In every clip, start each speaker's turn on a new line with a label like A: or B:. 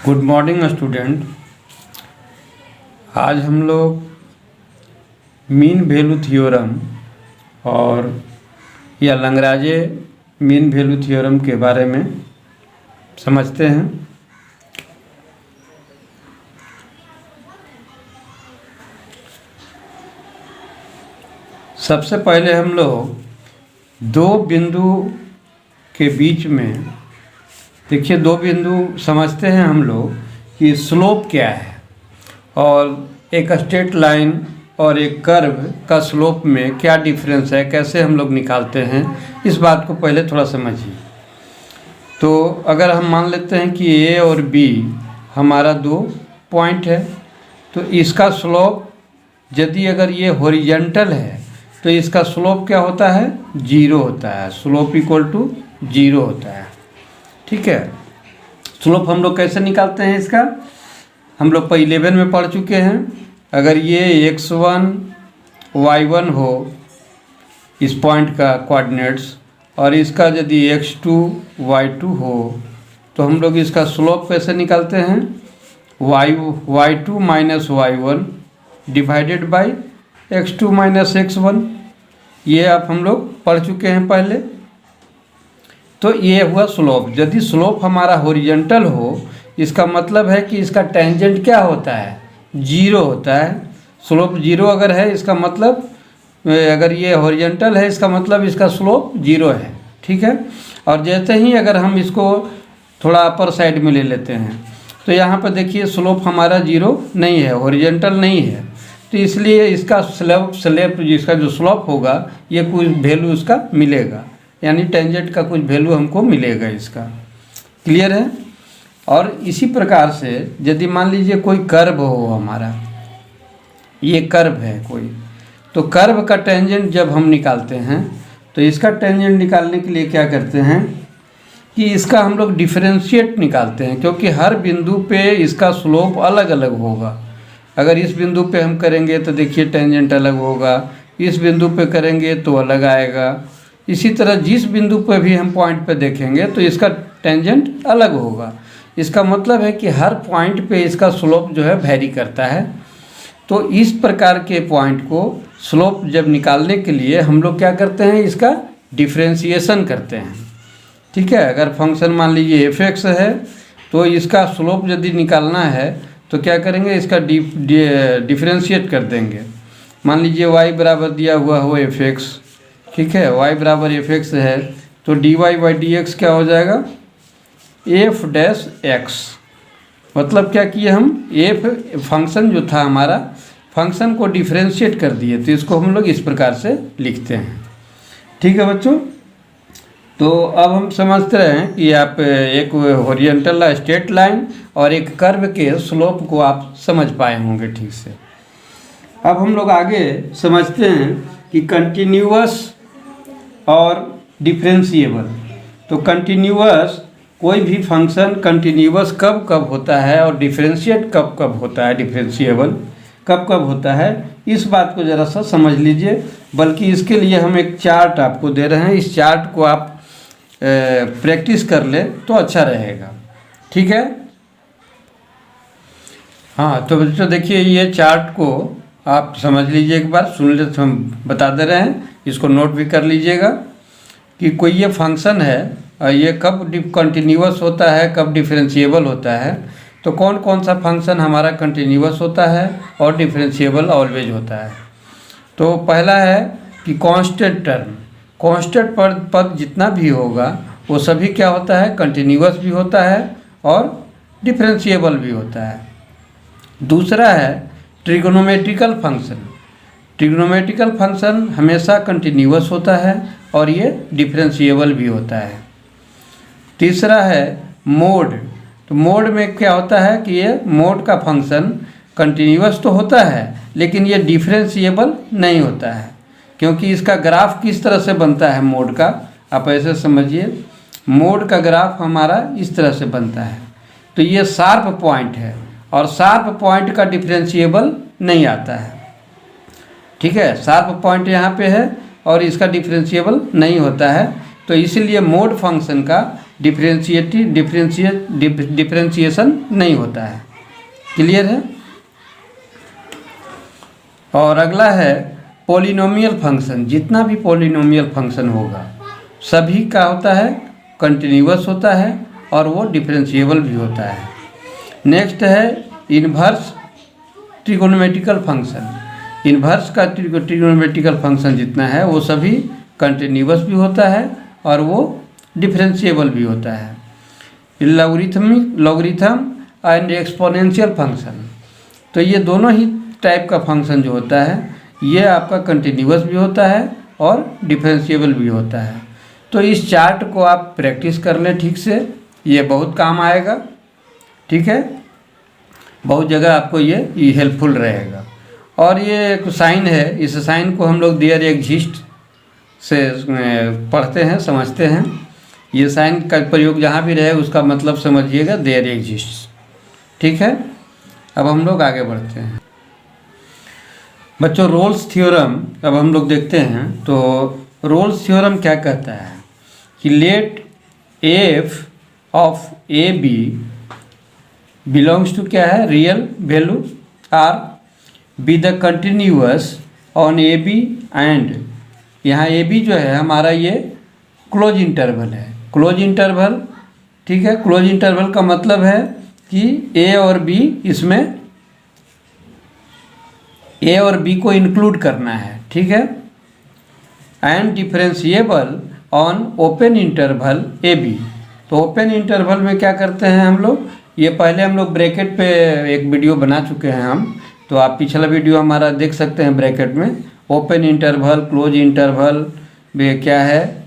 A: Good morning student. आज हम लोग मीन वैल्यू थ्योरम और या लैग्रांज मीन वैल्यू थ्योरम के बारे में समझते हैं। सबसे पहले हम लोग दो बिंदु के बीच में देखिए, दो बिंदु समझते हैं हम लोग कि स्लोप क्या है और एक स्ट्रेट लाइन और एक कर्व का स्लोप में क्या डिफरेंस है, कैसे हम लोग निकालते हैं, इस बात को पहले थोड़ा समझिए। तो अगर हम मान लेते हैं कि ए और बी हमारा दो पॉइंट है, तो इसका स्लोप यदि अगर ये हॉरिजॉन्टल है तो इसका स्लोप क्या होता है, जीरो होता है। स्लोप इक्वल टू जीरो होता है। ठीक है। स्लोप हम लोग कैसे निकालते हैं इसका, हम लोग पर 11 में पढ़ चुके हैं। अगर ये x1 y1 हो इस पॉइंट का कोऑर्डिनेट्स और इसका यदि x2 y2 हो तो हम लोग इसका स्लोप कैसे निकालते हैं, y2 minus y1 divided by x2 minus x1। ये आप हम लोग पढ़ चुके हैं पहले। तो ये हुआ स्लोप। यदि स्लोप हमारा हॉरिजॉन्टल हो इसका मतलब है कि इसका टेंजेंट क्या होता है, जीरो होता है। स्लोप जीरो अगर है इसका मतलब, अगर ये हॉरिजॉन्टल है इसका मतलब इसका स्लोप जीरो है। ठीक है। और जैसे ही अगर हम इसको थोड़ा अपर साइड में ले लेते हैं तो यहाँ पर देखिए स्लोप हमारा जीरो नहीं है, हॉरिजॉन्टल नहीं है, तो इसलिए इसका स्लेप जिसका जो स्लोप होगा ये कुछ वैल्यू उसका मिलेगा, यानी टेंजेंट का कुछ वैल्यू हमको मिलेगा इसका। क्लियर है। और इसी प्रकार से यदि मान लीजिए कोई कर्व हो, हमारा ये कर्व है कोई, तो कर्व का टेंजेंट जब हम निकालते हैं तो इसका टेंजेंट निकालने के लिए क्या करते हैं कि इसका हम लोग डिफरेंशिएट निकालते हैं, क्योंकि हर बिंदु पे इसका स्लोप अलग अलग होगा। अगर इस बिंदु पे हम करेंगे तो देखिए टेंजेंट अलग होगा, इस बिंदु पे करेंगे तो अलग आएगा। इसी तरह जिस बिंदु पर भी हम पॉइंट पे देखेंगे तो इसका टेंजेंट अलग होगा। इसका मतलब है कि हर पॉइंट पे इसका स्लोप जो है वैरी करता है। तो इस प्रकार के पॉइंट को स्लोप जब निकालने के लिए हम लोग क्या करते हैं, इसका डिफरेंशिएशन करते हैं। ठीक है। अगर फंक्शन मान लीजिए f(x) है तो इसका स्लोप यदि निकालना है तो क्या करेंगे, इसका डिफरेंशिएट कर देंगे। मान लीजिए y बराबर दिया हुआ हो f(x), ठीक है, y बराबर f(x) है तो dy बाई dx क्या हो जाएगा, f डैश x। मतलब क्या किए हम, f फंक्शन जो था हमारा, फंक्शन को डिफरेंशिएट कर दिए, तो इसको हम लोग इस प्रकार से लिखते हैं। ठीक है बच्चों। तो अब हम समझते हैं कि आप एक हॉरिजॉन्टल स्ट्रेट लाइन और एक कर्व के स्लोप को आप समझ पाए होंगे ठीक से। अब हम लोग आगे समझते हैं कि कंटिन्यूअस और डिफरेंशिएबल। तो कंटिन्यूअस, कोई भी फंक्शन कंटिन्यूअस कब कब होता है और डिफरेंशिएट कब कब होता है, डिफरेंशिएबल कब कब होता है, इस बात को ज़रा सा समझ लीजिए। बल्कि इसके लिए हम एक चार्ट आपको दे रहे हैं, इस चार्ट को आप प्रैक्टिस कर ले तो अच्छा रहेगा। ठीक है। हाँ, तो बच्चों देखिए ये चार्ट को आप समझ लीजिए एक बार, सुन ले तो हम बता दे रहे हैं, इसको नोट भी कर लीजिएगा कि कोई ये फंक्शन है और ये कब कंटिन्यूअस होता है, कब डिफरेंशिएबल होता है। तो कौन कौन सा फंक्शन हमारा कंटिन्यूअस होता है और डिफरेंशिएबल ऑलवेज होता है। तो पहला है कि कांस्टेंट टर्म, कांस्टेंट पद जितना भी होगा वो सभी क्या होता है, कंटिन्यूअस भी होता है और डिफरेंशिएबल भी होता है। दूसरा है ट्रिग्नोमेट्रिकल फंक्शन। ट्रिग्नोमेट्रिकल फंक्शन हमेशा कंटिन्यूअस होता है और ये डिफरेंशिएबल भी होता है। तीसरा है मोड। तो मोड में क्या होता है कि ये मोड का फंक्शन कंटिन्यूअस तो होता है लेकिन ये डिफरेंशिएबल नहीं होता है, क्योंकि इसका ग्राफ किस तरह से बनता है मोड का, आप ऐसे समझिए, मोड का ग्राफ हमारा इस तरह से बनता है। तो ये शार्प पॉइंट है और शार्प पॉइंट का डिफरेंशिएबल नहीं आता है। ठीक है। शार्प पॉइंट यहाँ पे है और इसका डिफरेंशिएबल नहीं होता है, तो इसीलिए मोड फंक्शन का डिफरेंशिएशन नहीं होता है। क्लियर है। और अगला है पॉलिनोमियल फंक्शन। जितना भी पॉलिनोमियल फंक्शन होगा सभी का होता है कंटिन्यूअस होता है और वो डिफरेंशिएबल भी होता है। नेक्स्ट है इन्वर्स ट्रिगोनोमेट्रिकल फंक्शन। इन्वर्स का ट्रिगोनोमेट्रिकल फंक्शन जितना है वो सभी कंटिन्यूअस भी होता है और वो डिफरेंशिएबल भी होता है। लॉगरिथम एंड एक्सपोनेंशियल फंक्शन, तो ये दोनों ही टाइप का फंक्शन जो होता है ये आपका कंटिन्यूअस भी होता है और डिफरेंशिएबल भी होता है। तो इस चार्ट को आप प्रैक्टिस कर लें ठीक से, ये बहुत काम आएगा। ठीक है, बहुत जगह आपको ये हेल्पफुल रहेगा। और ये एक साइन है, इस साइन को हम लोग देयर एग्जिस्ट से पढ़ते हैं, समझते हैं। ये साइन का प्रयोग जहाँ भी रहे उसका मतलब समझिएगा देयर एग्जिस्ट। ठीक है, अब हम लोग आगे बढ़ते हैं बच्चों। रोल्स थ्योरम अब हम लोग देखते हैं। तो रोल्स थ्योरम क्या कहता है कि let F of A B belongs to क्या है, real value R be the continuous on A B and, यहाँ ए बी जो है हमारा ये क्लोज इंटरवल है। क्लोज इंटरवल, ठीक है, क्लोज इंटरवल का मतलब है कि ए और बी, इसमें ए और बी को इंक्लूड करना है। ठीक है, and differentiable on open interval A B. तो ओपन इंटरवल में क्या करते हैं हम लोग, ये पहले हम लोग ब्रैकेट पे एक वीडियो बना चुके हैं हम, तो आप पिछला वीडियो हमारा देख सकते हैं ब्रैकेट में। ओपन इंटरवल, क्लोज इंटरवल में क्या है,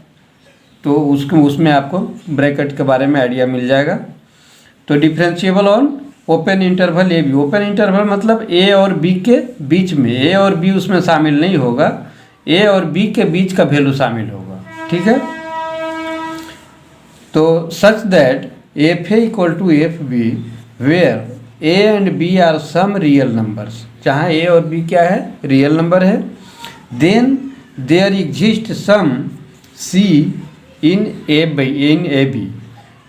A: तो उसमें आपको ब्रैकेट के बारे में आइडिया मिल जाएगा। तो differentiable on open interval A B, open interval मतलब ए और बी के बीच में, ए और बी उसमें शामिल नहीं होगा, ए और बी के बीच का वैल्यू शामिल होगा। ठीक है, तो such that F A equal to F B where A and B are some real numbers, जहाँ ए और बी क्या है, रियल नंबर है। Then there exist some C in A B.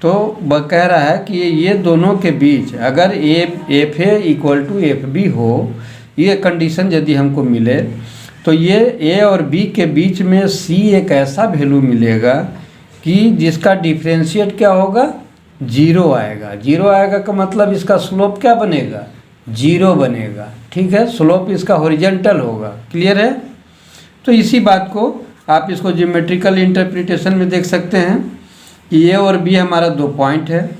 A: तो वह कह रहा है कि ये दोनों के बीच अगर F A equal to F B हो, ये कंडीशन यदि हमको मिले, तो ये ए और बी के बीच में सी एक ऐसा वैल्यू मिलेगा कि जिसका डिफरेंशिएट क्या होगा, जीरो आएगा। जीरो आएगा का मतलब इसका स्लोप क्या बनेगा, जीरो बनेगा। ठीक है, स्लोप इसका हॉरिजॉन्टल होगा। क्लियर है। तो इसी बात को आप इसको ज्योमेट्रिकल इंटरप्रिटेशन में देख सकते हैं कि ए और बी हमारा दो पॉइंट है,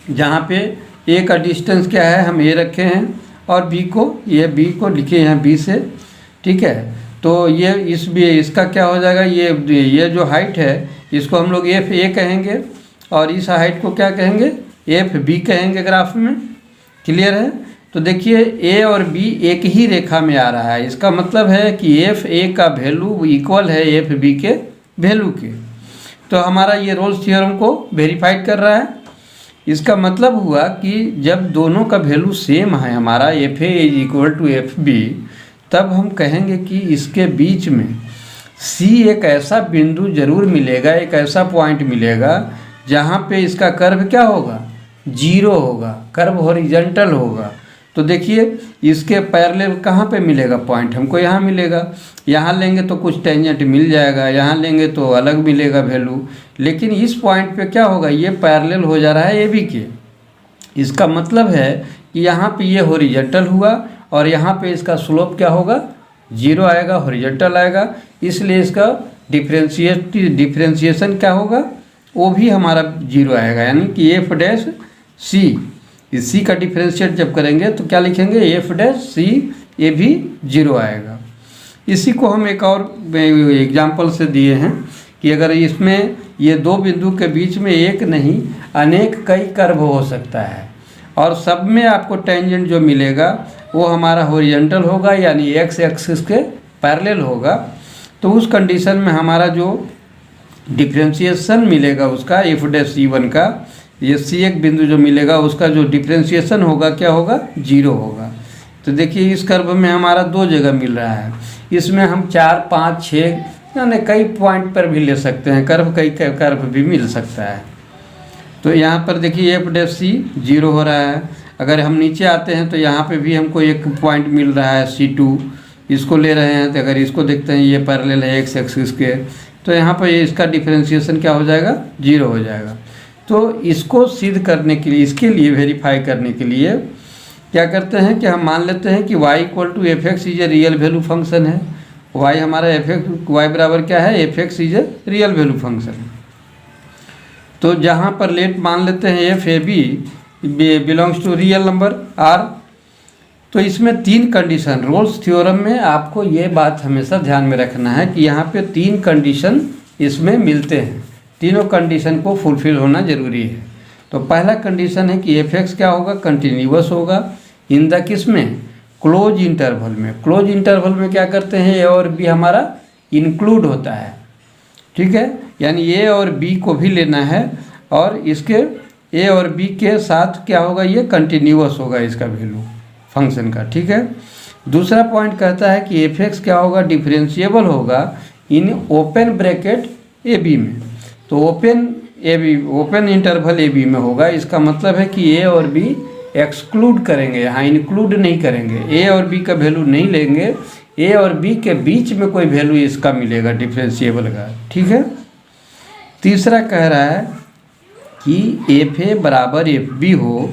A: जहाँ पे ए का डिस्टेंस क्या है, हम ए रखे हैं, और बी को, ये बी को लिखे हैं बी से। ठीक है, तो ये इसका क्या हो जाएगा, ये जो हाइट है इसको हम लोग एफ ए कहेंगे और इस हाइट को क्या कहेंगे, एफ बी कहेंगे ग्राफ में। क्लियर है। तो देखिए ए और बी एक ही रेखा में आ रहा है, इसका मतलब है कि एफ ए का वैल्यू इक्वल है एफ बी के वैल्यू के। तो हमारा ये रोल्स थ्योरम को वेरीफाइड कर रहा है। इसका मतलब हुआ कि जब दोनों का वैल्यू सेम है हमारा, F A is equal to F B, तब हम कहेंगे कि इसके बीच में सी एक ऐसा बिंदु जरूर मिलेगा, एक ऐसा पॉइंट मिलेगा जहाँ पे इसका कर्व क्या होगा, जीरो होगा, कर्व हॉरिजॉन्टल होगा। तो देखिए इसके पैरेलल कहाँ पे मिलेगा पॉइंट, हमको यहाँ मिलेगा। यहाँ लेंगे तो कुछ टेंजेंट मिल जाएगा, यहाँ लेंगे तो अलग मिलेगा वैल्यू, लेकिन इस पॉइंट पे क्या होगा, ये पैरेलल हो जा रहा है ए बी के। इसका मतलब है कि यहाँ पे ये हॉरिजॉन्टल हुआ और यहाँ पे इसका स्लोप क्या होगा, जीरो आएगा, हॉरिजॉन्टल आएगा। इसलिए इसका डिफरेंशिएशन क्या होगा, वो भी हमारा जीरो आएगा। यानी कि एफ डैश सी, इस सी का डिफरेंशिएट जब करेंगे तो क्या लिखेंगे, एफ डैश सी, ये भी जीरो आएगा। इसी को हम एक और एग्जाम्पल से दिए हैं कि अगर इसमें ये दो बिंदु के बीच में एक नहीं अनेक कई कर्व हो सकता है और सब में आपको टेंजेंट जो मिलेगा वो हमारा हॉरिजॉन्टल होगा, यानी एक्स एक्सिस के पैरेलल होगा। तो उस कंडीशन में हमारा जो डिफरेंशिएशन मिलेगा उसका एफ डैश सी वन का, ये सी एक बिंदु जो मिलेगा उसका जो डिफरेंशिएशन होगा क्या होगा, जीरो होगा। तो देखिए इस कर्व में हमारा दो जगह मिल रहा है, इसमें हम 4, 5, 6 यानी कई पॉइंट पर भी ले सकते हैं कर्व, कई कर्व भी मिल सकता है। तो यहाँ पर देखिए एफ डैश सी 0 हो रहा है। अगर हम नीचे आते हैं तो यहाँ पे भी हमको एक पॉइंट मिल रहा है C2, इसको ले रहे हैं। तो अगर इसको देखते हैं ये पैरेलल है x एक्सिस के, तो यहाँ पर इसका डिफरेंशिएशन क्या हो जाएगा, 0 हो जाएगा। तो इसको सिद्ध करने के लिए, इसके लिए वेरीफाई करने के लिए क्या करते हैं कि हम मान लेते हैं कि y equal to F X is a real value function है। y हमारा y बराबर क्या है, F X is a real value function. तो जहाँ पर लेट मान लेते हैं F A B belongs to real number r। तो इसमें 3 कंडीशन, रोल्स थ्योरम में आपको ये बात हमेशा ध्यान में रखना है कि यहाँ पे 3 कंडीशन इसमें मिलते हैं, तीनों कंडीशन को फुलफिल होना जरूरी है। तो पहला कंडीशन है कि एफ एक्स क्या होगा, कंटिन्यूअस होगा इन द किस में, क्लोज इंटरवल में। क्लोज इंटरवल में क्या करते हैं, ए और बी हमारा इंक्लूड होता है, ठीक है, यानी ए और बी को भी लेना है और इसके ए और बी के साथ क्या होगा, ये कंटिन्यूअस होगा इसका वैल्यू फंक्शन का, ठीक है। दूसरा पॉइंट कहता है कि एफ एक्स क्या होगा, डिफरेंशिएबल होगा in open bracket A B में। तो ओपन इंटरवल ए बी में होगा, इसका मतलब है कि ए और बी एक्सक्लूड करेंगे, यहाँ इंक्लूड नहीं करेंगे, ए और बी का वैल्यू नहीं लेंगे, ए और बी के बीच में कोई वैल्यू इसका मिलेगा डिफरेंशिएबल का, ठीक है। तीसरा कह रहा है कि एफ ए बराबर एफ बी हो,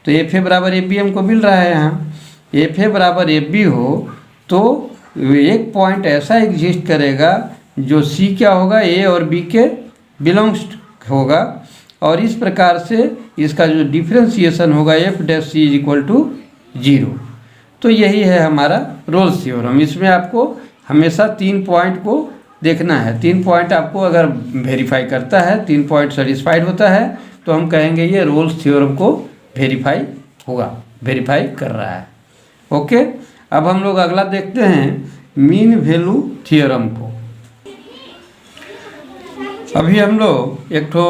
A: तो एफ ए बराबर एफ बी हमको मिल रहा है यहाँ, एफ ए बराबर एफ बी हो तो एक पॉइंट ऐसा एग्जिस्ट करेगा जो सी क्या होगा, ए और बी के बिलोंग्स होगा, और इस प्रकार से इसका जो डिफरेंशिएशन होगा F dash C is equal to 0। तो यही है हमारा रोल्स थ्योरम। इसमें आपको हमेशा 3 पॉइंट को देखना है। 3 पॉइंट आपको अगर वेरीफाई करता है, 3 पॉइंट सेटिस्फाइड होता है, तो हम कहेंगे ये रोल्स थ्योरम को वेरीफाई होगा, वेरीफाई कर रहा है। ओके, अब हम लोग अगला देखते हैं मीन वैल्यू थ्योरम को। अभी हम लोग एक तो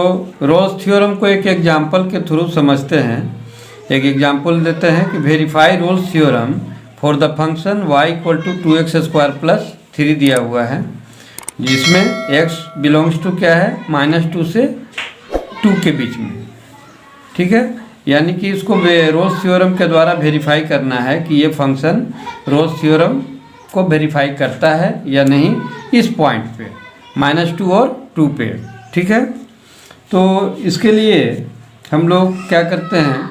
A: रोल्स थ्योरम को एक एग्जाम्पल के थ्रू समझते हैं। एक एग्जाम्पल देते हैं कि verify Rolle's theorem for the function y equal to 2x² + 3 दिया हुआ है, जिसमें x बिलोंग्स टू क्या है, -2 से 2 के बीच में, ठीक है। यानी कि इसको रोल्स थ्योरम के द्वारा वेरीफाई करना है कि ये फंक्शन रोल्स थ्योरम को वेरीफाई करता है या नहीं इस पॉइंट पे, -2 और 2 पे, ठीक है। तो इसके लिए हम लोग क्या करते हैं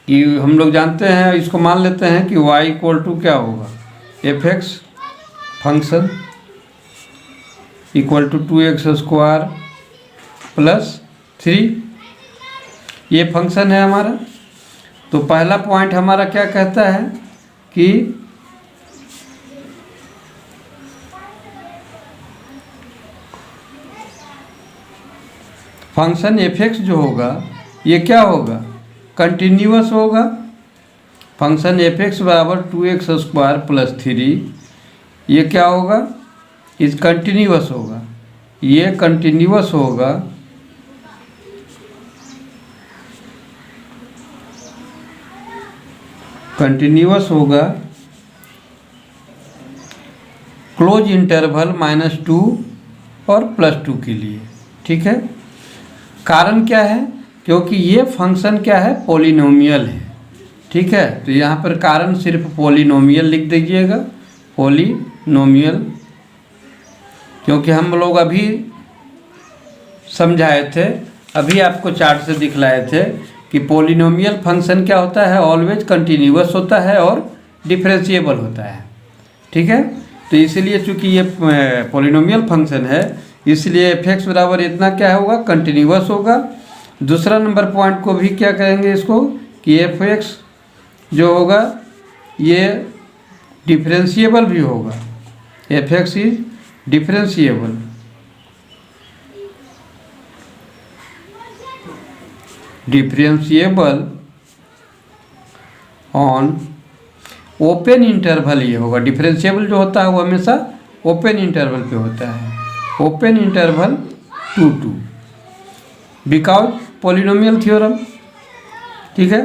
A: कि हम लोग जानते हैं, इसको मान लेते हैं कि y इक्वल टू क्या होगा, F X function equal to 2x² + 3, ये फंक्शन है हमारा। तो पहला पॉइंट हमारा क्या कहता है कि फंक्शन एफ एक्स जो होगा ये क्या होगा, कंटिन्यूअस होगा। फंक्शन एफ एक्स बराबर 2x² + 3, ये क्या होगा, इस कंटिन्यूअस होगा, ये कंटिन्यूअस होगा क्लोज इंटरवल -2 और +2 के लिए, ठीक है। कारण क्या है, क्योंकि ये फंक्शन क्या है, पॉलिनोमियल है, ठीक है। तो यहाँ पर कारण सिर्फ पॉलिनोमियल लिख दीजिएगा, पॉलिनोमियल, क्योंकि हम लोग अभी समझाए थे, अभी आपको चार्ट से दिखलाए थे कि पॉलिनोमियल फंक्शन क्या होता है, ऑलवेज कंटिन्यूअस होता है और डिफरेंशिएबल होता है, ठीक है। तो इसलिए चूंकि ये पॉलिनोमियल फंक्शन है, इसलिए एफ एक्स बराबर इतना क्या होगा, कंटिन्यूअस होगा। दूसरा नंबर पॉइंट को भी क्या कहेंगे इसको कि एफ एक्स जो होगा ये डिफरेंशिएबल भी होगा, F X is differentiable, on open interval, ये होगा डिफरेंशिएबल जो होता है वो हमेशा ओपन इंटरवल पे होता है, open interval 2 because polynomial theorem, ठीक है।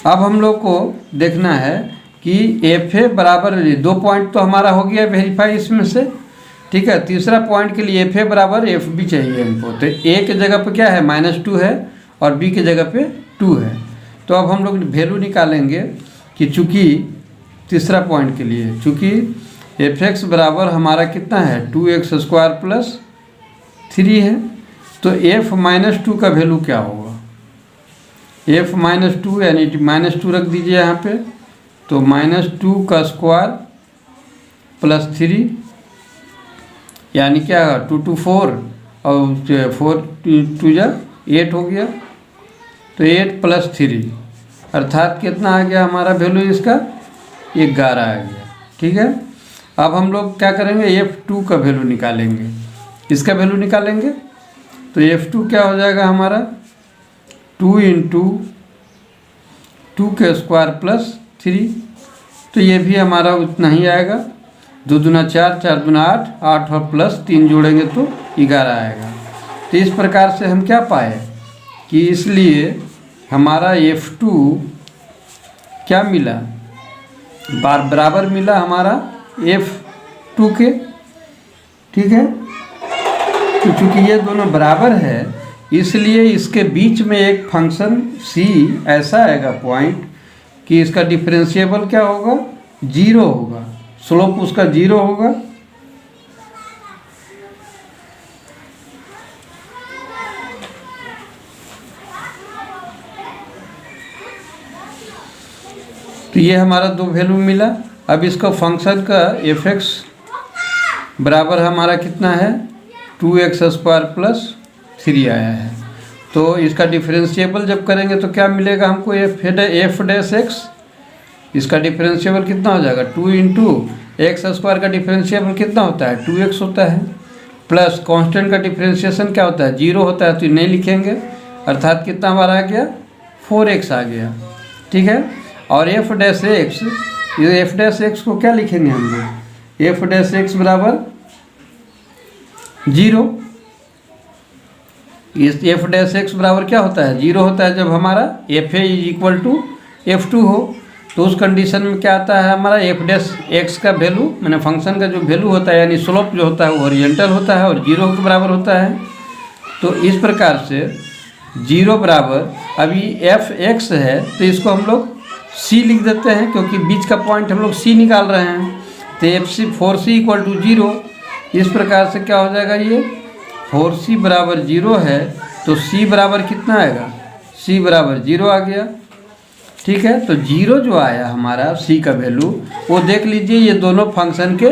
A: अब हम लोग को देखना है कि एफ ए बराबर 2 पॉइंट तो हमारा हो गया वेरीफाई इसमें से। ठीक है। तीसरा पॉइंट के लिए एफ ए बराबर एफ बी चाहिए हमको। तो ए के जगह पे क्या है -2 है और बी के जगह पे 2 है। तो अब हम लोग वैल्यू निकालेंगे कि चूँकि तीसरा पॉइंट के लिए चूँकि एफ एक्स बराबर हमारा कितना है 2x² + 3 है, तो f -2 का वैल्यू क्या होगा? f -2 यानी -2 रख दीजिए यहाँ पे, तो -2 का स्क्वायर + 3 यानी क्या होगा 2 2 4 और 4 2 जा 8 हो गया। तो 8 + 3 अर्थात कितना आ गया हमारा वैल्यू इसका 11 आ गया। ठीक है। अब हम लोग क्या करेंगे f2 का वैल्यू निकालेंगे, इसका वैल्यू निकालेंगे। तो f2 क्या हो जाएगा हमारा 2 × 2 के स्क्वायर + 3। तो ये भी हमारा उतना ही आएगा, 2 दूना 4 4 दूना 8 8 और +3 जोड़ेंगे तो 11 आएगा। तो इस प्रकार से हम क्या पाए कि इसलिए हमारा f2 क्या मिला बराबर मिला हमारा f2 के। ठीक है। तो चूँकि ये दोनों बराबर है इसलिए इसके बीच में एक फंक्शन c ऐसा आएगा पॉइंट कि इसका डिफरेंशिएबल क्या होगा 0 होगा, स्लोप उसका 0 होगा। तो ये हमारा 2 वैल्यू मिला। अब इसका फंक्शन का f(x) बराबर हमारा कितना है 2x² + 3 आया है। तो इसका डिफरेंशिएबल जब करेंगे तो क्या मिलेगा हमको f'(x)। इसका डिफरेंशिएबल कितना हो जाएगा 2 × x² का डिफरेंशिएबल कितना होता है 2x होता है, प्लस कांस्टेंट का डिफरेंशिएशन क्या होता है 0 होता है, तो नहीं लिखेंगे अर्थात कितना हमारा आ गया 4x आ गया। ठीक है। और f'(x) ये f'(x) को क्या लिखेंगे हम लोग f'(x) बराबर 0। इस f'(x) बराबर क्या होता है 0 होता है जब हमारा fa = f2 हो। तो उस कंडीशन में क्या आता है हमारा f'(x) का वैल्यू मैंने फंक्शन का जो वैल्यू होता है यानी स्लोप जो होता है वो ओरिएंटल होता है और 0 के बराबर होता है। तो इस प्रकार से 0 बराबर अभी f(x) है तो इसको हम लोग c लिख देते हैं क्योंकि बीच का पॉइंट हम लोग c निकाल रहे हैं। तो f4c = 0। इस प्रकार से क्या हो जाएगा ये 4c बराबर 0 है तो c बराबर कितना आएगा c बराबर 0 आ गया। ठीक है। तो 0 जो आया हमारा c का वैल्यू वो देख लीजिए ये दोनों फंक्शन के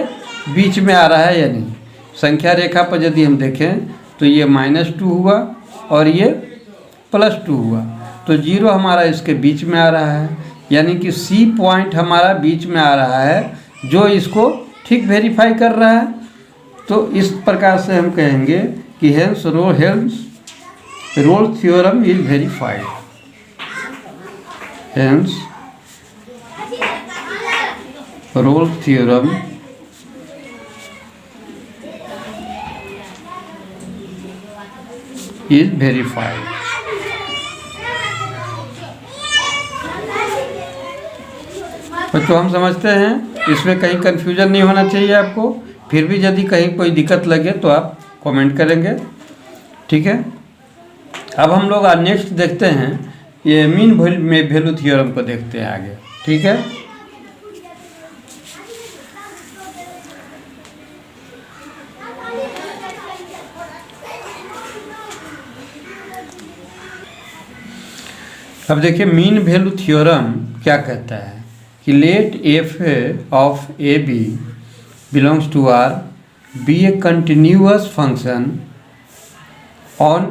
A: बीच में आ रहा है या नहीं। संख्या रेखा पर यदि हम देखें तो ये -2 हुआ और ये +2 हुआ, तो 0 हमारा इसके बीच में आ रहा है यानी कि c पॉइंट हमारा बीच में आ रहा है जो इसको ठीक वेरीफाई कर रहा है। तो इस प्रकार से हम कहेंगे कि hence Rolle's theorem is verified. Hence Rolle's theorem is verified. तो हम समझते हैं इसमें कहीं कन्फ्यूजन नहीं होना चाहिए आपको। फिर भी यदि कहीं कोई दिक्कत लगे तो आप कमेंट करेंगे। ठीक है। अब हम लोग आज नेक्स्ट देखते हैं ये मीन वैल्यू थ्योरम को देखते हैं आगे। ठीक है। अब देखिए मीन वैल्यू थ्योरम क्या कहता है कि late f of AB belongs to R be a continuous function on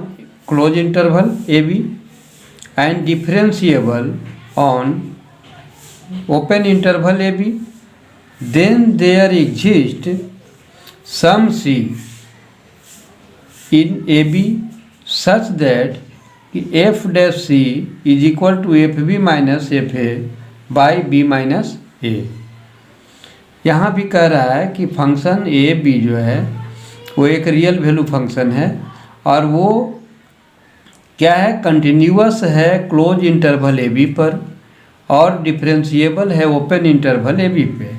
A: closed interval AB and differentiable on open interval AB, then there exists some C in AB such that f'(c) is equal to fb minus fa by b minus a। यहाँ भी कह रहा है कि function ए B जो है वो एक रियल वैल्यू फंक्शन है और वो क्या है कंटिन्यूअस है क्लोज इंटरवल ए बी पर और डिफरेंशिएबल है ओपन इंटरवल ए बी पे।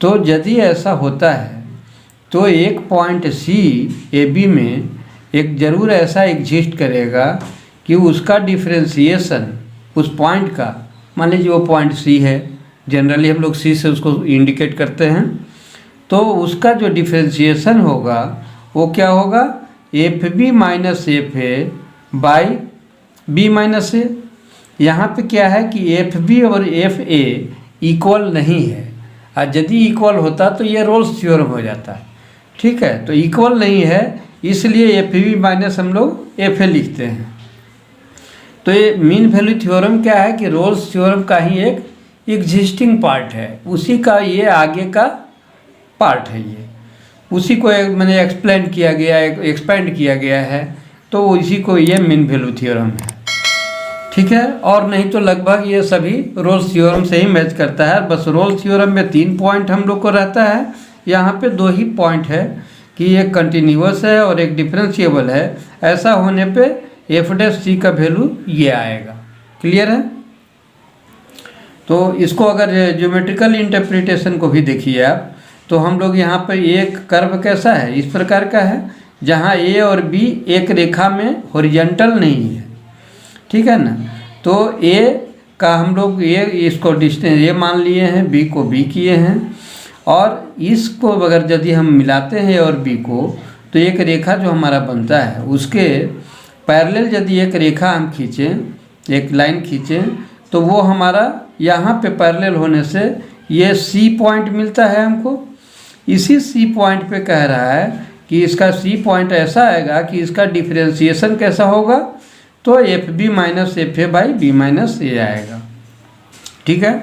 A: तो यदि ऐसा होता है तो एक पॉइंट सी ए बी में एक ज़रूर ऐसा एग्जिस्ट करेगा कि उसका डिफरेंशिएशन उस पॉइंट का, मान लीजिए वो पॉइंट सी है, जनरली हम लोग सी से उसको इंडिकेट करते हैं, तो उसका जो डिफरेंशिएशन होगा वो क्या होगा, F B minus F A by B minus A. यहाँ पे क्या है कि एफ बी और एफ ए इक्वल नहीं है, और यदि इक्वल होता तो ये रोल्स थ्योरम हो जाता, ठीक है। तो इक्वल नहीं है, इसलिए एफ बी माइनस हम लोग एफ ए लिखते हैं। तो ये मीन वैल्यू थ्योरम क्या है कि रोल्स थ्योरम का ही एक एग्जिस्टिंग पार्ट है, उसी का ये आगे का पार्ट है, ये उसी को मैंने एक्सप्लेन किया गया, एक्सपेंड किया गया है, तो इसी को ये मीन वैल्यू थ्योरम है, ठीक है। और नहीं तो लगभग ये सभी रोल्स थ्योरम से ही मैच करता है। बस रोल्स थ्योरम में 3 पॉइंट हम लोग को रहता है, यहाँ पे 2 ही पॉइंट है कि एक कंटिन्यूअस है और एक डिफरेंशिएबल है। ऐसा होने पे एफ डैश सी का वैल्यू ये आएगा। क्लियर है? तो इसको अगर ज्योमेट्रिकल इंटरप्रिटेशन को भी देखिए आप, तो हम लोग यहाँ पर एक कर्व कैसा है, इस प्रकार का है, जहाँ ए और बी एक रेखा में हॉरिजॉन्टल नहीं है, ठीक है ना। तो ए का हम लोग ये इसको डिस्टेंस ए मान लिए हैं, बी को बी किए हैं, और इसको अगर यदि हम मिलाते हैं और बी को, तो एक रेखा जो हमारा बनता है उसके पैरेलल यदि एक रेखा हम खींचें, एक लाइन खींचें, तो वो हमारा यहाँ पे पैरेलल होने से ये सी पॉइंट मिलता है हमको। इसी सी पॉइंट पे कह रहा है कि इसका सी पॉइंट ऐसा आएगा कि इसका डिफरेंशिएशन कैसा होगा, तो F B minus F A by B minus A आएगा, ठीक है।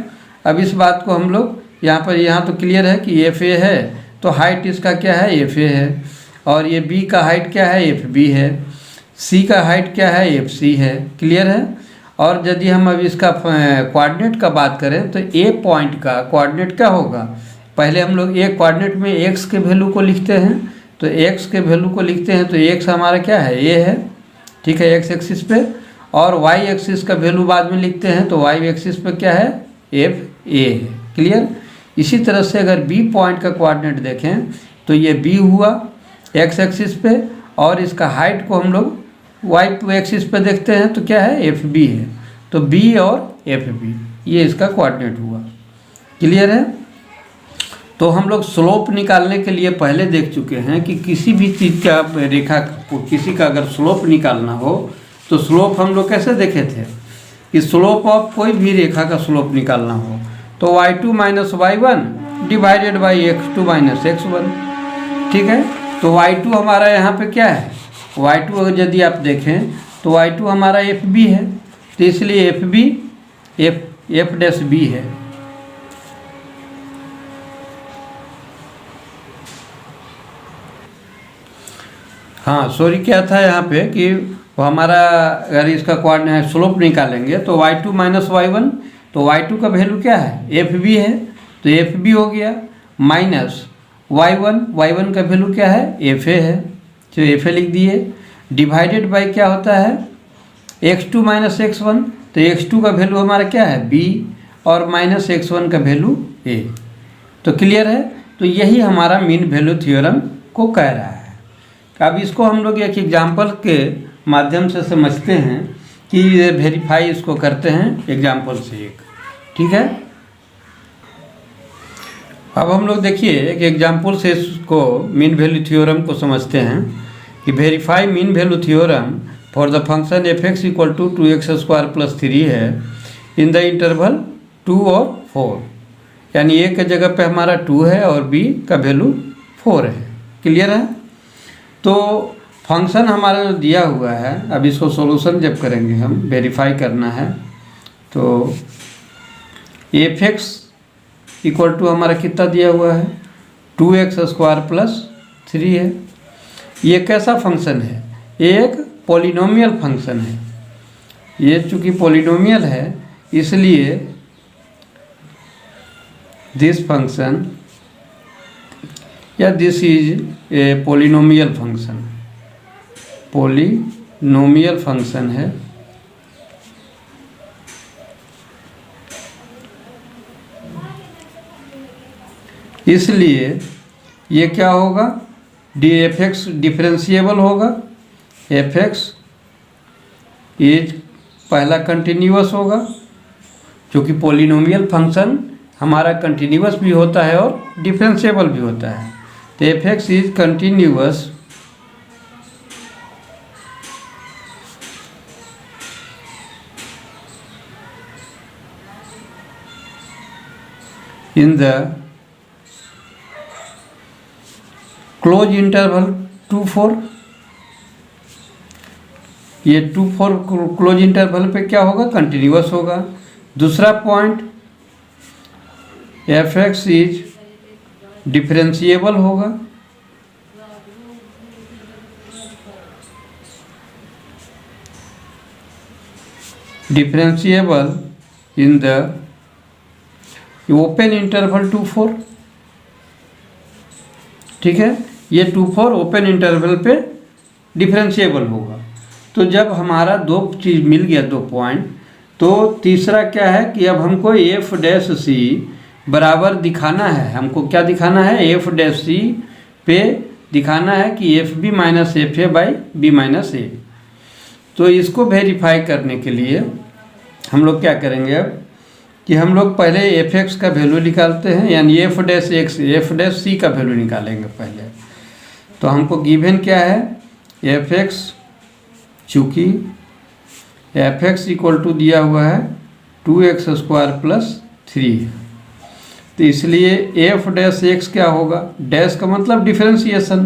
A: अब इस बात को हम लोग यहाँ तो क्लियर है कि एफ ए है, तो हाइट इसका क्या है, एफ ए है, और ये बी का हाइट क्या है, एफ बी है, सी का हाइट क्या है, एफ सी है। क्लियर है? और यदि हम अब इसका कोऑर्डिनेट का बात करें, तो ए पॉइंट का कोऑर्डिनेट क्या होगा, पहले हम लोग ए कोऑर्डिनेट में एक्स के वैल्यू को लिखते हैं, तो एक्स के वैल्यू को लिखते हैं, तो एक्स हमारा क्या है, ए है, ठीक है, एक्स एक्सिस पे, और वाई एक्सिस का वैल्यू बाद में लिखते हैं, तो वाई एक्सिस पे क्या है, एफ ए है। क्लियर? इसी तरह से अगर बी पॉइंट का कोऑर्डिनेट देखें, तो ये बी हुआ एक्स एक्सिस पे, और इसका हाइट को हम लोग वाई एक्सिस पे देखते हैं, तो क्या है, एफ बी है, तो बी और एफ बी ये इसका कोऑर्डिनेट हुआ। क्लियर है? तो हम लोग स्लोप निकालने के लिए पहले देख चुके हैं कि किसी भी चीज़ का रेखा किसी का अगर स्लोप निकालना हो, तो स्लोप हम लोग कैसे देखे थे कि स्लोप ऑफ कोई भी रेखा का स्लोप निकालना हो, तो y2 minus y1 divided by x2 minus x1, ठीक है। तो y2 हमारा यहाँ पे क्या है, y2 अगर यदि आप देखें तो y2 हमारा एफ बी है, तो इसलिए F B F dash B है। हाँ सॉरी, क्या था यहाँ पे कि वो हमारा अगर इसका कोऑर्डिनेट स्लोप निकालेंगे तो y2 माइनस y1, तो y2 का वैल्यू क्या है, एफ बी है, तो एफ बी हो गया, माइनस y1 का वैल्यू क्या है, एफ ए है, तो एफ ए लिख दिए, डिवाइडेड बाय क्या होता है, x2 माइनस x1, तो x2 का वैल्यू हमारा क्या है, b, और माइनस x1 का वैल्यू a। तो क्लियर है? तो यही हमारा मीन वैल्यू थ्योरम को कह रहा है। अब इसको हम लोग एक एग्जाम्पल के माध्यम से समझते हैं कि वेरीफाई इसको करते हैं एग्जाम्पल से एक, ठीक है। अब हम लोग देखिए एक एग्जाम्पल से इसको मीन वैल्यू थ्योरम को समझते हैं कि verify mean value theorem for the function F X equal to 2x² plus 3 है इन द इंटरवल 2 और 4, यानी ए के जगह पे हमारा 2 है और बी का वैल्यू 4 है। क्लियर है? तो फंक्शन हमारा जो दिया हुआ है, अब इसको सॉल्यूशन जब करेंगे हम, वेरीफाई करना है, तो एफ एक्स इक्वल टू हमारा कितना दिया हुआ है, 2x² प्लस 3 है। ये कैसा फंक्शन है, एक पॉलिनोमियल फंक्शन है। ये चूँकि पॉलिनोमियल है इसलिए दिस फंक्शन या this is a polynomial function, polynomial function है। इसलिए ये क्या होगा, एफ एक्स डिफरेंशिएबल होगा, एफ एक्स इज पहला कंटिन्यूअस होगा, क्योंकि पॉलिनोमियल फंक्शन हमारा कंटिन्यूअस भी होता है और डिफरेंशिएबल भी होता है। तो F X is continuous in the close interval 2-4। ये 2-4 क्लोज इंटरवल पे क्या होगा, कंटिन्यूअस होगा। दूसरा point, F X is differentiable होगा, differentiable in the open interval 2-4। ठीक है, ये 2-4 ओपन इंटरवल पे डिफरेंशिएबल होगा। तो जब हमारा दो चीज़ मिल गया, दो पॉइंट, तो तीसरा क्या है कि अब हमको एफ डैश सी बराबर दिखाना है। हमको क्या दिखाना है, एफ डैश सी पे दिखाना है कि F B minus F A by B minus A. तो इसको वेरीफाई करने के लिए हम लोग क्या करेंगे अब कि हम लोग पहले एफ एक्स का वैल्यू निकालते हैं, यानी F dash X F dash C का वैल्यू निकालेंगे पहले। तो हमको गिवन क्या है, एफ एक्स, चूँकि एफ एक्स इक्वल टू दिया हुआ है 2x² + 3, तो इसलिए एफ डैश एक्स क्या होगा, डैश का मतलब डिफरेंशिएशन।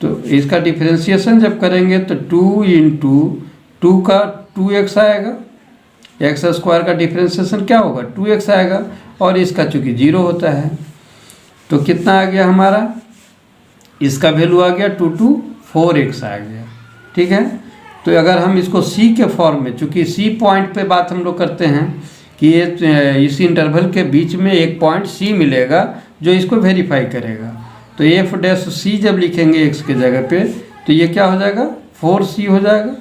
A: तो इसका डिफरेंशिएशन जब करेंगे तो 2 × 2 का 2x आएगा, x² का डिफरेंशिएशन क्या होगा, 2x आएगा, और इसका चूँकि 0 होता है तो कितना आ गया हमारा, इसका वैल्यू आ गया 2 4x आ गया। ठीक है, तो अगर हम इसको c के फॉर्म में, चूँकि c पॉइंट पे बात हम लोग करते हैं कि ये इस इंटरवल के बीच में एक पॉइंट c मिलेगा जो इसको वेरीफाई करेगा। तो एफ डैश सी जब लिखेंगे x के जगह पे तो ये क्या हो जाएगा, 4c हो जाएगा।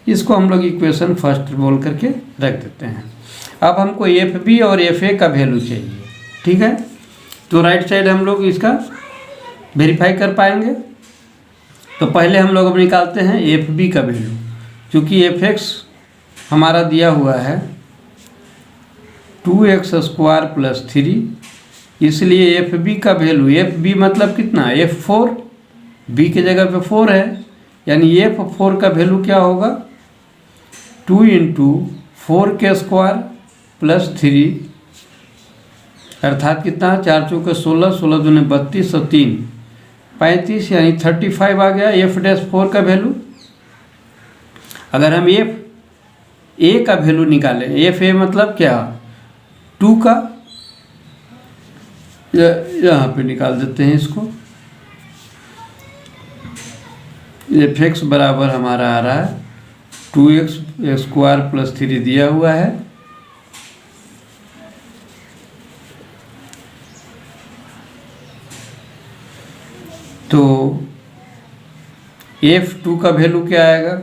A: इसको हम लोग इक्वेशन फर्स्ट बोल करके रख देते हैं। अब हमको एफ बी और एफ ए का वैल्यू चाहिए। ठीक है, तो राइट साइड हम लोग इसका वेरीफाई कर पाएंगे। तो पहले हम लोग अब निकालते हैं एफ बी का वैल्यू, क्योंकि एफ एक्स हमारा दिया हुआ है 2x² + 3, इसलिए एफ बी का वैल्यू, एफ बी मतलब कितना, f4, बी के जगह पे 4 है, यानी f4 का वैल्यू क्या होगा, 2 × 4k² + 3, अर्थात कितना, 4 × 4 = 16, 16 × 2 = 32 और 3 35, यानी 35 आ गया एफ डैश 4 का वैल्यू। अगर हम एफ ए का वैल्यू निकालें, एफ ए मतलब क्या, 2 का, यहाँ पे निकाल देते हैं इसको। एफ एक्स बराबर हमारा आ रहा है 2x² + 3 दिया हुआ है, तो f2 का वैल्यू क्या आएगा,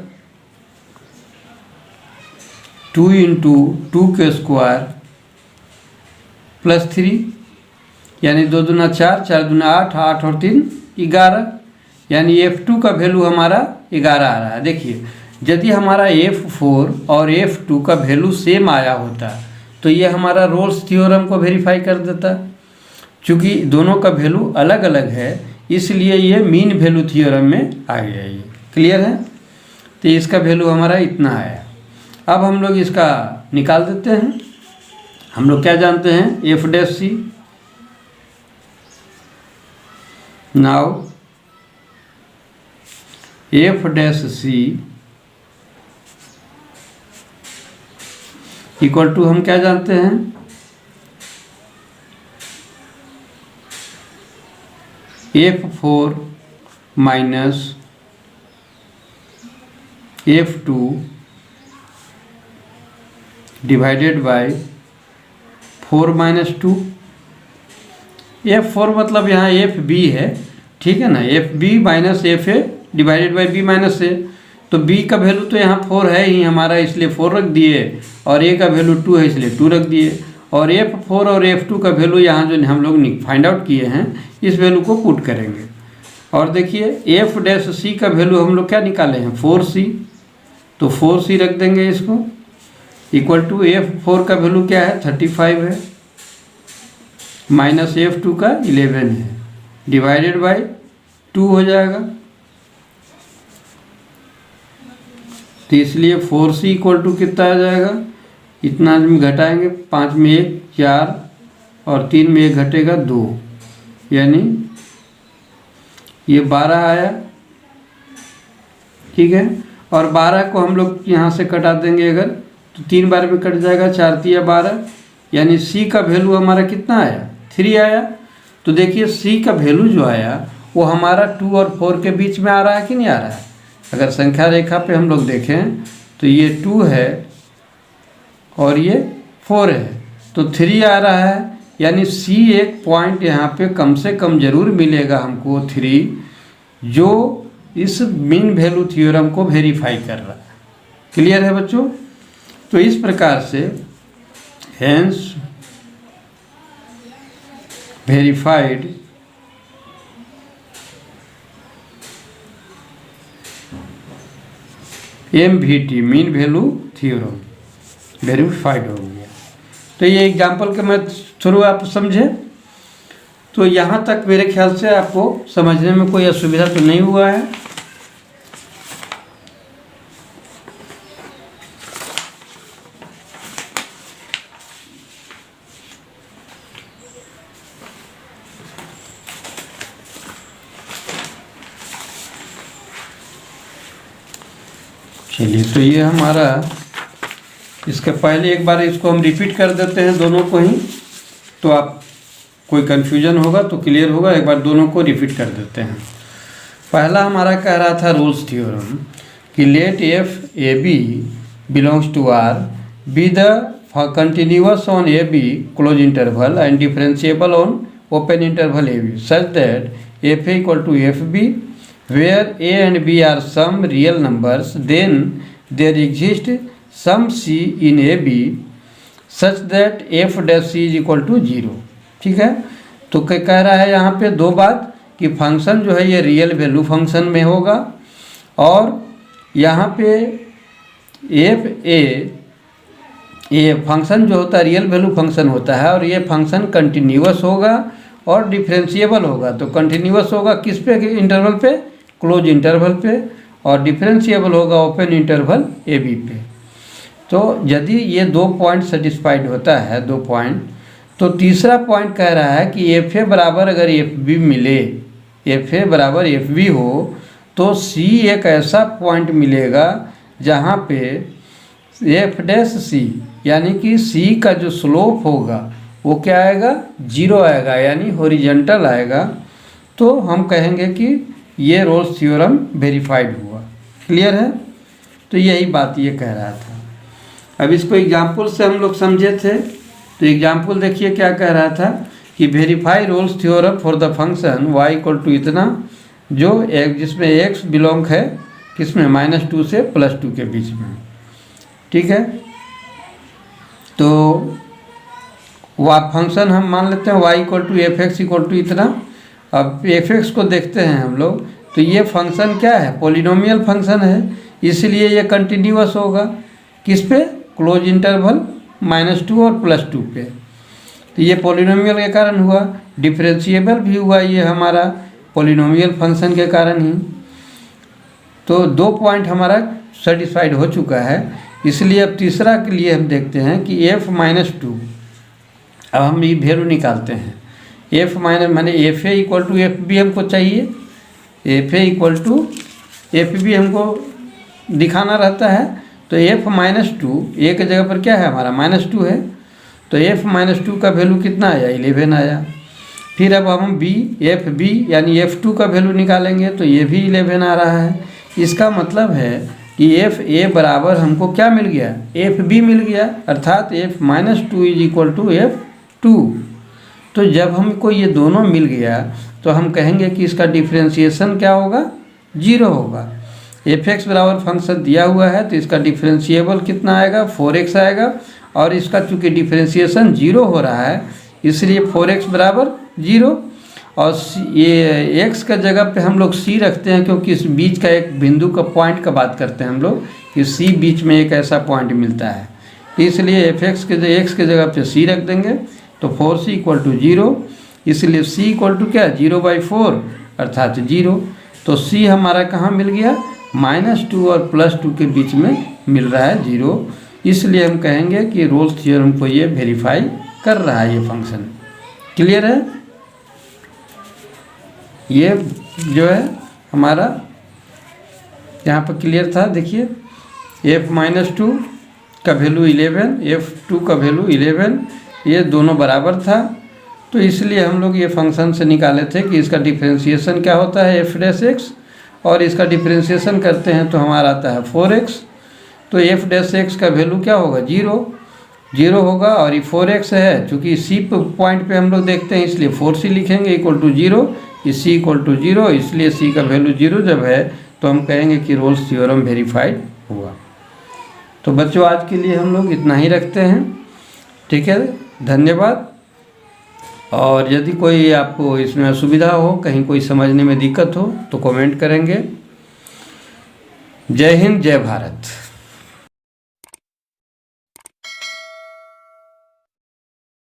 A: 2 × 2k² + 3, यानी 2 दूना 4, 4 दूना 8, 8 और 3 11, यानी f2 का वैल्यू हमारा 11 आ रहा है। देखिए, यदि हमारा f4 और f2 का वैल्यू सेम आया होता तो ये हमारा रोल्स थ्योरम को वेरीफाई कर देता। चूँकि दोनों का वैल्यू अलग अलग है, इसलिए ये मीन वैल्यू थ्योरम में आ गया। ये क्लियर है, तो इसका वैल्यू हमारा इतना आया। अब हम लोग इसका निकाल देते हैं। हम लोग क्या जानते हैं, F dash C. Now F dash C equal to, हम क्या जानते हैं, f4 - f2 divided by 4 - 2। f4 मतलब यहाँ एफ बी है, ठीक है ना, F B minus F A divided by B minus A. तो b का वैल्यू तो यहाँ 4 है ही हमारा, इसलिए 4 रख दिए, और a का वैल्यू 2 है इसलिए 2 रख दिए। और F4 और F2 का वैल्यू यहाँ जो हम लोग फाइंड आउट किए हैं इस वैल्यू को पुट करेंगे। और देखिए F' का वैल्यू हम लोग क्या निकाले हैं 4C, तो 4C रख देंगे इसको, इक्वल टू F4 का वैल्यू क्या है 35 है, माइनस F2 का 11 है, डिवाइडेड बाय 2 हो जाएगा। तो इसलिए 4C इक्वल टू कितना आ जाएगा, इतना हम घटाएंगे, 5 में 1 4 और 3 में 1 घटेगा 2, यानी ये 12 आया। ठीक है, और 12 को हम लोग यहाँ से कटा देंगे अगर, तो 3 बार में कट जाएगा, 4 3 12, यानी C का वैल्यू हमारा कितना आया 3 आया। तो देखिए C का वैल्यू जो आया वो हमारा 2 और 4 के बीच में आ रहा है कि नहीं आ रहा है। अगर संख्या रेखा पे हम लोग देखें तो ये 2 है और ये 4 है, तो 3 आ रहा है, यानी C एक पॉइंट यहाँ पे कम से कम जरूर मिलेगा हमको 3, जो इस मीन वैल्यू थ्योरम को वेरीफाई कर रहा है। क्लियर है बच्चों। तो इस प्रकार से hence verified MVT mean value theorem verified हो गया। तो ये एग्जाम्पल के मैं थ्रू आप समझे, तो यहाँ तक मेरे ख्याल से आपको समझने में कोई असुविधा तो नहीं हुआ है। चलिए, तो ये हमारा, इसके पहले एक बार इसको हम रिपीट कर देते हैं दोनों को ही, तो आप कोई कन्फ्यूजन होगा तो क्लियर होगा। एक बार दोनों को रिपीट कर देते हैं। पहला हमारा कह रहा था रोल्स थ्योरम कि let FAB belongs to R be the continuous on AB close interval and differentiable on open interval AB such that FA equal to FB where A and B are some real numbers, then there exists some C in AB such that F' is equal to 0। ठीक है, तो क्या कह रहा है यहाँ पे दो बात कि फंक्शन जो है ये रियल वैल्यू फंक्शन में होगा, और यहाँ पे ये फंक्शन जो होता है रियल वैल्यू फंक्शन होता है, और ये फंक्शन कंटिन्यूअस होगा और डिफरेंशिएबल होगा। तो कंटिन्यूअस होगा किस पे, इंटरवल पे, क्लोज इंटरवल पे, और डिफरेंशिएबल होगा ओपन इंटरवल AB पे। तो यदि ये 2 पॉइंट सेटिस्फाइड होता है, 2 पॉइंट, तो तीसरा पॉइंट कह रहा है कि FA बराबर अगर FB मिले, FA बराबर FB हो, तो C एक ऐसा पॉइंट मिलेगा जहाँ पे F' यानी कि C का जो स्लोप होगा वो क्या आएगा 0 आएगा, यानी हॉरिजॉन्टल आएगा। तो हम कहेंगे कि ये रोल्स थ्योरम वेरीफाइड हुआ। क्लियर है। तो यही बात ये कह रहा था। अब इसको एग्जाम्पल से हम लोग समझे थे, तो एग्जाम्पल देखिए क्या कह रहा था कि verify Rolle's theorem for the function y equal to इतना, जो एक जिसमें x बिलोंग है किसमें -2 से +2 के बीच में। ठीक है, तो वह फंक्शन हम मान लेते हैं y equal to fx equal to इतना। अब fx को देखते हैं हम लोग, तो ये फंक्शन क्या है, पॉलिनोमियल फंक्शन है, इसलिए ये कंटिन्यूअस होगा किस पे, क्लोज इंटरवल -2 और +2 पे। तो ये पॉलिनोमियल के कारण हुआ, डिफरेंशिएबल भी हुआ ये हमारा पॉलिनोमियल फंक्शन के कारण ही। तो 2 पॉइंट हमारा सेटिस्फाइड हो चुका है, इसलिए अब तीसरा के लिए हम देखते हैं कि f-2। अब हम ये वैल्यू निकालते हैं, f माइनस माने FA इक्वल टू FB हमको चाहिए, FA इक्वल टू FB हमको दिखाना रहता है। तो f-2 एक जगह पर क्या है हमारा -2 है, तो f-2 का वैल्यू कितना आया 11 आया। फिर अब हम FB यानी F2 का वैल्यू निकालेंगे, तो ये भी 11 आ रहा है। इसका मतलब है कि FA बराबर हमको क्या मिल गया, FB मिल गया, अर्थात f-2 is equal to F2। तो जब हमको ये दोनों मिल गया तो हम कहेंगे कि इसका डिफरेंशिएशन क्या होगा 0 होगा। एफ एक्स बराबर फंक्शन दिया हुआ है तो इसका डिफरेंशिएबल कितना आएगा, 4x आएगा, और इसका चूँकि डिफरेंशिएशन 0 हो रहा है इसलिए 4x बराबर 0। और ये x का जगह पे हम लोग c रखते हैं क्योंकि इस बीच का एक बिंदु का पॉइंट का बात करते हैं हम लोग कि c बीच में एक ऐसा पॉइंट मिलता है, इसलिए एफ एक्स के x के जगह पे c रख देंगे तो 4c इक्वल टू 0, इसलिए c इक्वल टू क्या 0/4 अर्थात 0। तो c हमारा कहाँ मिल गया, -2 और +2 के बीच में मिल रहा है 0, इसलिए हम कहेंगे कि रोल्स थ्योरम को ये वेरीफाई कर रहा है ये फंक्शन। क्लियर है? ये जो है हमारा यहाँ पर क्लियर था। देखिए f-2 का वैल्यू 11, f2 का वैल्यू 11, ये दोनों बराबर था, तो इसलिए हम लोग ये फंक्शन से निकाले थे कि इसका डिफरेंशिएशन क्या होता है f'(x) और इसका डिफरेंशिएशन करते हैं तो हमारा आता है 4x। तो f'(x) का वैल्यू क्या होगा, 0 होगा, और ये 4x है, चूँकि c पॉइंट पे हम लोग देखते हैं इसलिए 4c लिखेंगे equal to 0, c equal to 0, इसलिए c का वैल्यू 0 जब है तो हम कहेंगे कि रोल्स थ्योरम वेरीफाइड हुआ। तो बच्चों आज के लिए हम लोग इतना ही रखते हैं, ठीक है, धन्यवाद। और यदि कोई आपको इसमें असुविधा हो, कहीं कोई समझने में दिक्कत हो तो कमेंट करेंगे। जय हिंद, जय भारत।